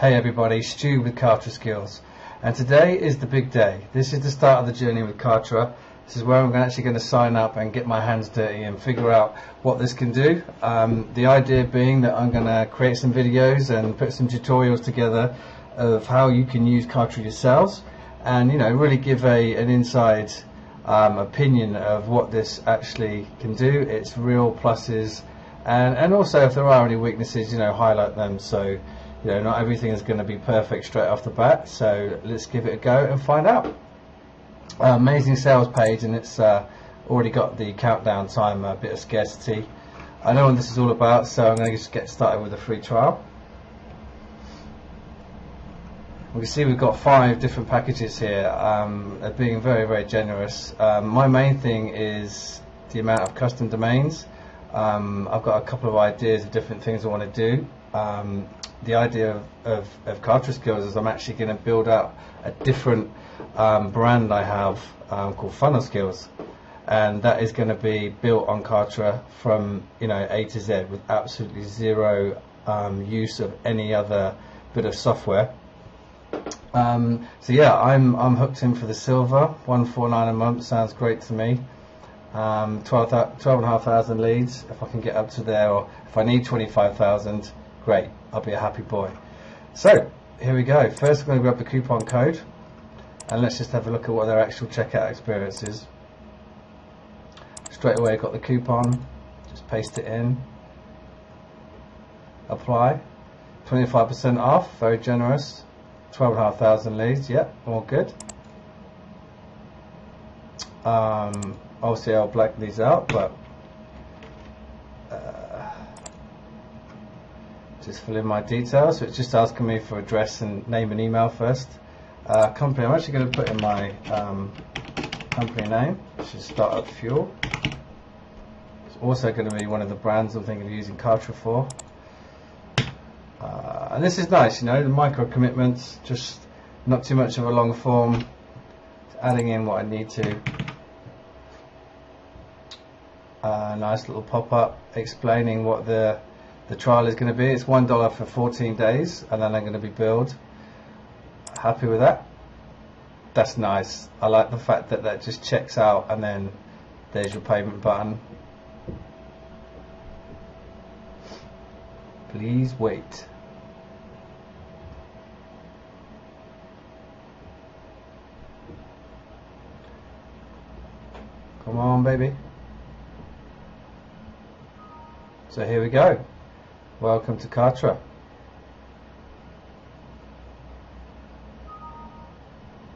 Hey everybody, Stu with Kartra Skills, and today is the big day. This is the start of the journey with Kartra. This is where I'm actually going to sign up and get my hands dirty and figure out what this can do. The idea being that I'm going to create some videos and put some tutorials together of how you can use Kartra yourselves, and really give an inside opinion of what this actually can do, its real pluses, and also if there are any weaknesses, highlight them. So not everything is going to be perfect straight off the bat, so let's give it a go and find out. Amazing sales page, and it's already got the countdown time, a bit of scarcity. I know what this is all about, so I'm going to just get started with a free trial. We can see we've got 5 different packages here, being very, very generous. My main thing is the amount of custom domains. I've got a couple of ideas of different things I want to do. The idea of Kartra Skills is I'm actually going to build out a different brand I have called Funnel Skills, and that is going to be built on Kartra from A to Z with absolutely zero use of any other bit of software. So yeah, I'm hooked in for the silver. $149 a month sounds great to me. 12,500 leads if I can get up to there, or if I need 25,000, great, I'll be a happy boy. So here we go. First I'm going to grab the coupon code and let's just have a look at what their actual checkout experience is. Straight away got the coupon, just paste it in, apply, 25% off, very generous. 12,500 leads, yep, all good. Obviously I'll black these out, but just fill in my details. So it's just asking me for address and name and email first. Company, I'm actually going to put in my company name, which is Startup Fuel. It's also going to be one of the brands I'm thinking of using Kartra for. And this is nice, the micro commitments, just not too much of a long form, adding in what I need to. Nice little pop-up explaining what the trial is going to be. It's $1 for 14 days, and then I'm going to be billed. Happy with that? That's nice. I like the fact that that just checks out, and then there's your payment button. Please wait. Come on, baby. So here we go. Welcome to Kartra.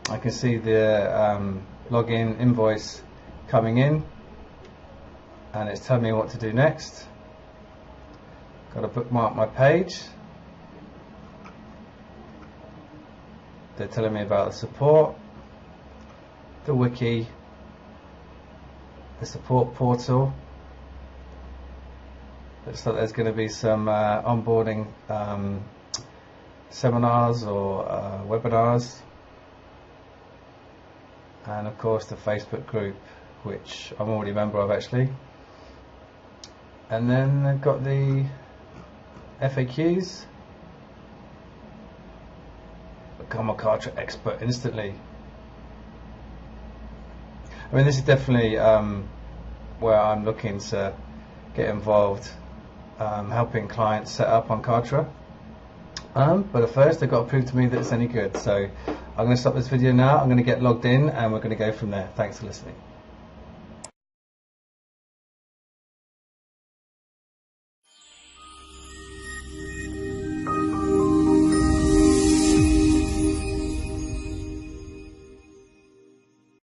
I can see the login invoice coming in, and it's telling me what to do next. Got to bookmark my page. They're telling me about the support, the wiki, the support portal. Looks like there's going to be some onboarding seminars or webinars, and of course the Facebook group, which I'm already a member of actually. And then they've got the FAQs. Become a Kartra expert instantly. I mean, this is definitely where I'm looking to get involved, helping clients set up on Kartra. But at first they've got to prove to me that it's any good. So I'm going to stop this video now, I'm going to get logged in, and we're going to go from there. Thanks for listening.